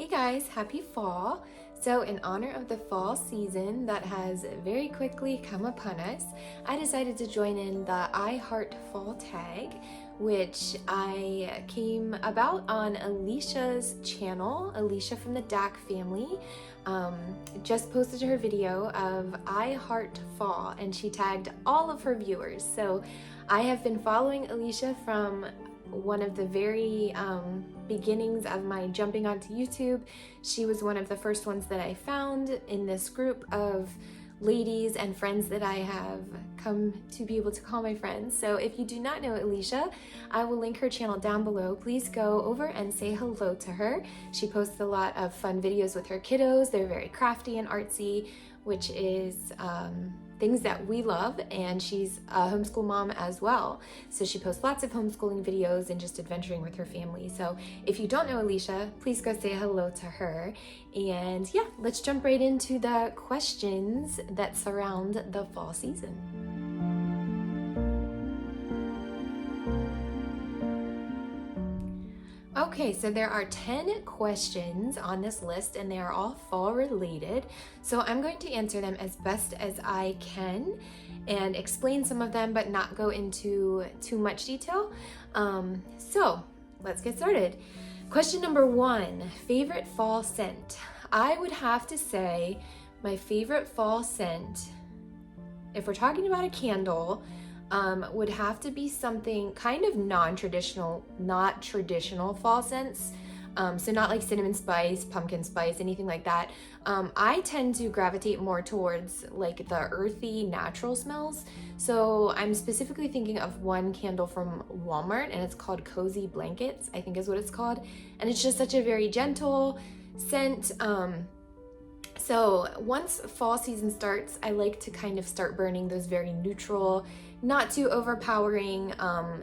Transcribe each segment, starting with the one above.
guys, happy fall. So in honor of the fall season that has very quickly come upon us, I decided to join in the I Heart Fall tag, which I came about on Alicia's channel. Alicia from the Dak family just posted her video of I Heart Fall, and she tagged all of her viewers. So I have been following Alicia from one of the very beginnings of my jumping onto YouTube. She was one of the first ones that I found in this group of ladies and friends that I have come to be able to call my friends. So if you do not know Alicia, I will link her channel down below. Please go over and say hello to her. She posts a lot of fun videos with her kiddos. They're very crafty and artsy, which is things that we love, and she's a homeschool mom as well. So she posts lots of homeschooling videos and just adventuring with her family. So if you don't know Alicia, please go say hello to her. And yeah, let's jump right into the questions that surround the fall season. Okay, so there are 10 questions on this list, and they are all fall related. So I'm going to answer them as best as I can and explain some of them, but not go into too much detail. So let's get started. Question number 1, favorite fall scent. I would have to say my favorite fall scent, if we're talking about a candle, would have to be something kind of non-traditional, not traditional fall scents. So not like cinnamon spice, pumpkin spice, anything like that. I tend to gravitate more towards like the earthy, natural smells. So I'm specifically thinking of one candle from Walmart, and it's called Cozy Blankets, I think is what it's called. And it's just such a very gentle scent. So once fall season starts, I like to kind of start burning those very neutral, not too overpowering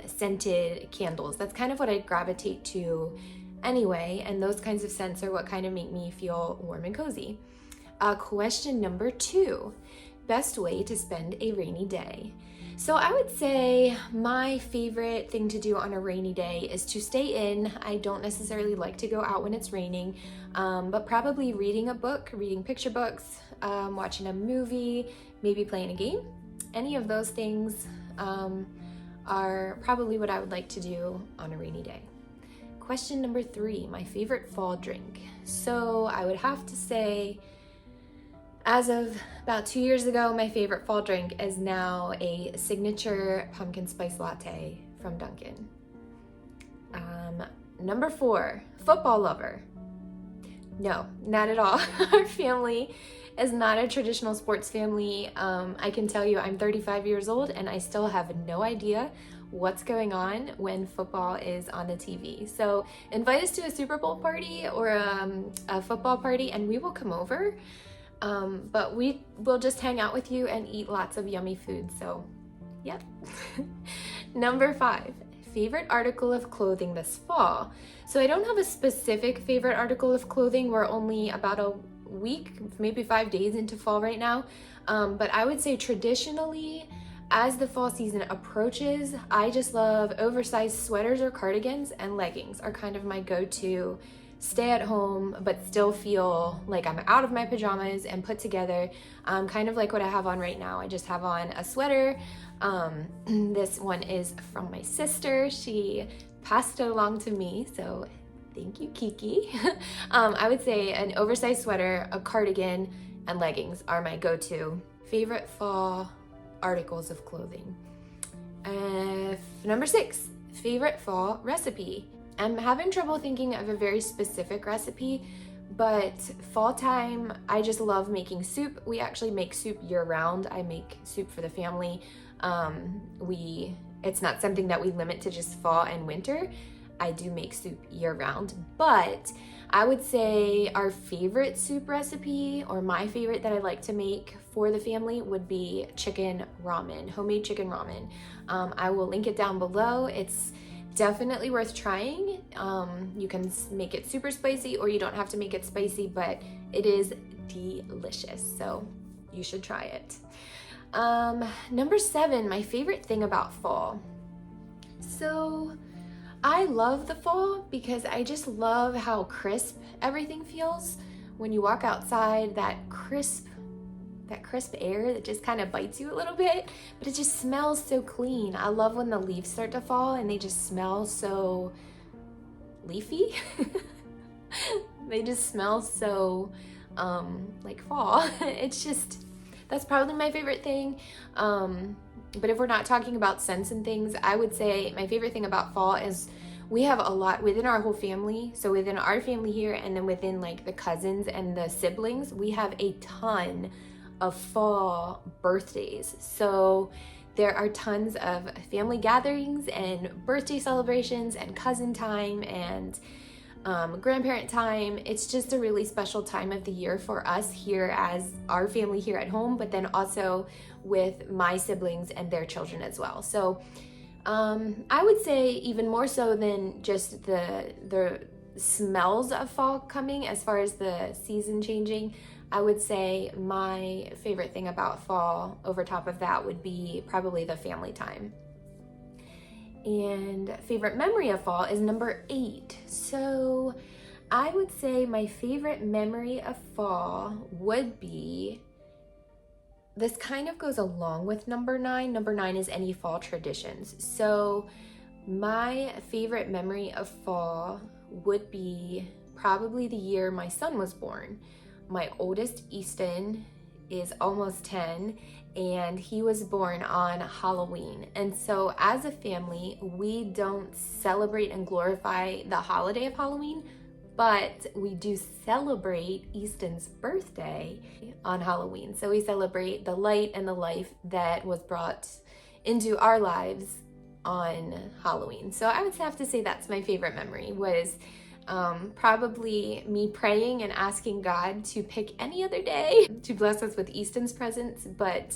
scented candles. That's kind of what I gravitate to anyway, and those kinds of scents are what kind of make me feel warm and cozy. Question number 2, best way to spend a rainy day. So I would say my favorite thing to do on a rainy day is to stay in. I don't necessarily like to go out when it's raining, but probably reading a book, reading picture books, watching a movie, maybe playing a game. Any of those things are probably what I would like to do on a rainy day. Question number 3, my favorite fall drink. So I would have to say, as of about 2 years ago, my favorite fall drink is now a signature pumpkin spice latte from Dunkin'. Number 4, football lover. No, not at all. Our family is not a traditional sports family. I can tell you I'm 35 years old and I still have no idea what's going on when football is on the TV. So invite us to a Super Bowl party or a football party and we will come over. But we will just hang out with you and eat lots of yummy food. So, yep. Number 5, favorite article of clothing this fall. So I don't have a specific favorite article of clothing. We're only about a week, maybe 5 days into fall right now. But I would say traditionally, as the fall season approaches, I just love oversized sweaters or cardigans, and leggings are kind of my go-to stay at home but still feel like I'm out of my pajamas and put together, kind of like what I have on right now. I just have on a sweater. This one is from my sister. She passed it along to me, so thank you, Kiki. I would say an oversized sweater, a cardigan, and leggings are my go-to favorite fall articles of clothing. Number 6, favorite fall recipe. I'm having trouble thinking of a very specific recipe, but fall time, I just love making soup. We actually make soup year-round. I make soup for the family. It's not something that we limit to just fall and winter. I do make soup year-round, but I would say our favorite soup recipe, or my favorite that I like to make for the family, would be chicken ramen, homemade chicken ramen. I will link it down below. It's definitely worth trying. You can make it super spicy or you don't have to make it spicy, but it is delicious, so you should try it. Number 7, my favorite thing about fall. So I love the fall because I just love how crisp everything feels. When you walk outside, that crisp air that just kind of bites you a little bit, but it just smells so clean. I love when the leaves start to fall and they just smell so leafy. They just smell so like fall. It's just, that's probably my favorite thing. But if we're not talking about scents and things, I would say my favorite thing about fall is we have a lot within our whole family. So within our family here, and then within like the cousins and the siblings, we have a ton of fall birthdays. So there are tons of family gatherings and birthday celebrations and cousin time and grandparent time. It's just a really special time of the year for us here as our family here at home, but then also with my siblings and their children as well. So I would say even more so than just the smells of fall coming, as far as the season changing, I would say my favorite thing about fall over top of that would be probably the family time. And favorite memory of fall is number 8. So I would say my favorite memory of fall would be, this kind of goes along with number 9. Number 9 is any fall traditions. So my favorite memory of fall would be probably the year my son was born. My oldest, Easton, is almost 10, and he was born on Halloween. And so as a family, we don't celebrate and glorify the holiday of Halloween, but we do celebrate Easton's birthday on Halloween. So we celebrate the light and the life that was brought into our lives on Halloween. So I would have to say that's my favorite memory, was probably me praying and asking God to pick any other day to bless us with Easton's presence. But,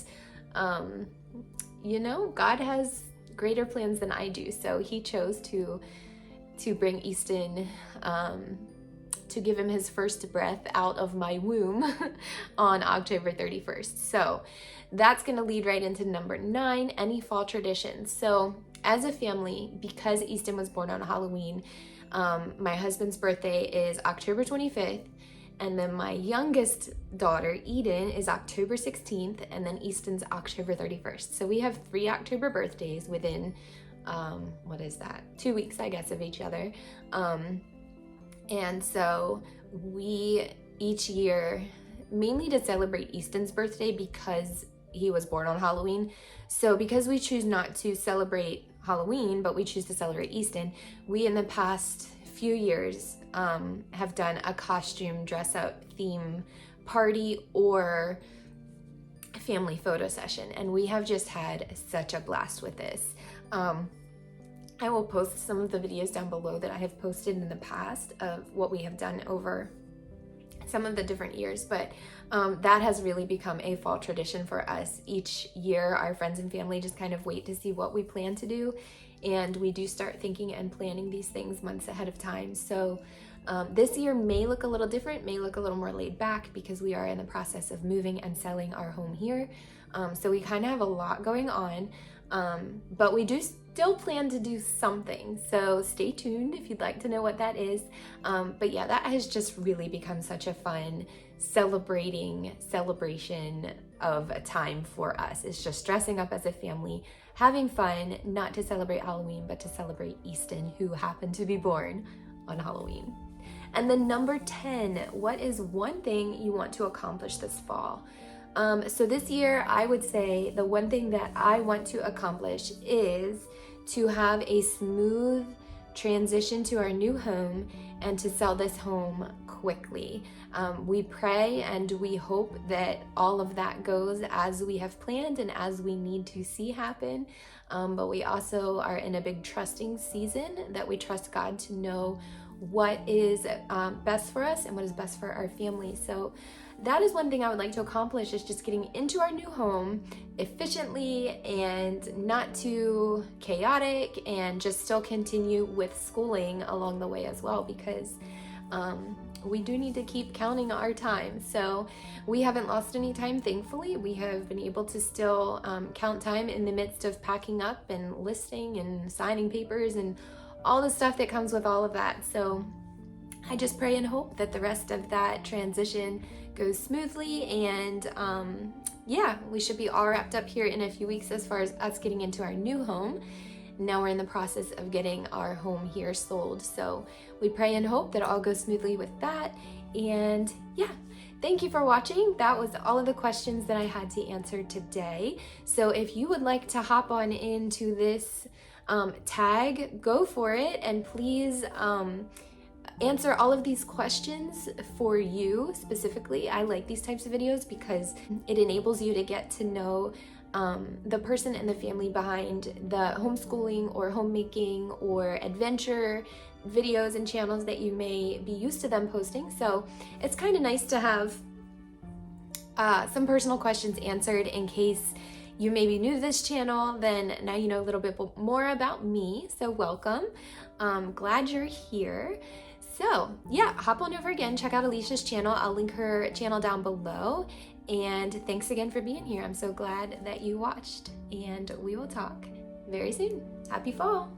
you know, God has greater plans than I do. So he chose to bring Easton, to give him his first breath out of my womb on October 31st. So that's going to lead right into number 9, any fall traditions. So as a family, because Easton was born on Halloween, my husband's birthday is October 25th, and then my youngest daughter, Eden, is October 16th, and then Easton's October 31st. So we have 3 October birthdays within, 2 weeks, I guess, of each other. And so we each year, mainly to celebrate Easton's birthday because he was born on Halloween. So because we choose not to celebrate Halloween, but we choose to celebrate Easton, we in the past few years have done a costume dress up theme party or family photo session, and we have just had such a blast with this. I will post some of the videos down below that I have posted in the past of what we have done over some of the different years, but that has really become a fall tradition for us. Each year, our friends and family just kind of wait to see what we plan to do, and we do start thinking and planning these things months ahead of time. So this year may look a little different, may look a little more laid back because we are in the process of moving and selling our home here. So we kind of have a lot going on, but we do still plan to do something. So stay tuned if you'd like to know what that is. But yeah, that has just really become such a fun celebration of a time for us. It's just dressing up as a family, having fun, not to celebrate Halloween, but to celebrate Easton, who happened to be born on Halloween. And then number 10, what is one thing you want to accomplish this fall? So this year, I would say the one thing that I want to accomplish is to have a smooth transition to our new home and to sell this home quickly. We pray and we hope that all of that goes as we have planned and as we need to see happen. But we also are in a big trusting season that we trust God to know what is best for us and what is best for our family. So that is one thing I would like to accomplish, is just getting into our new home efficiently and not too chaotic, and just still continue with schooling along the way as well, because we do need to keep counting our time. So we haven't lost any time, thankfully. We have been able to still count time in the midst of packing up and listing and signing papers and all the stuff that comes with all of that. So I just pray and hope that the rest of that transition goes smoothly, and yeah, we should be all wrapped up here in a few weeks as far as us getting into our new home. Now we're in the process of getting our home here sold. So we pray and hope that it all goes smoothly with that. And yeah, thank you for watching. That was all of the questions that I had to answer today. So if you would like to hop on into this tag, go for it, and please answer all of these questions for you specifically. I like these types of videos because it enables you to get to know the person and the family behind the homeschooling or homemaking or adventure videos and channels that you may be used to them posting. So it's kind of nice to have some personal questions answered in case you may be new to this channel. Then now you know a little bit more about me. So welcome. Glad you're here. So yeah, hop on over again, check out Alicia's channel. I'll link her channel down below. And thanks again for being here. I'm so glad that you watched, and we will talk very soon. Happy fall.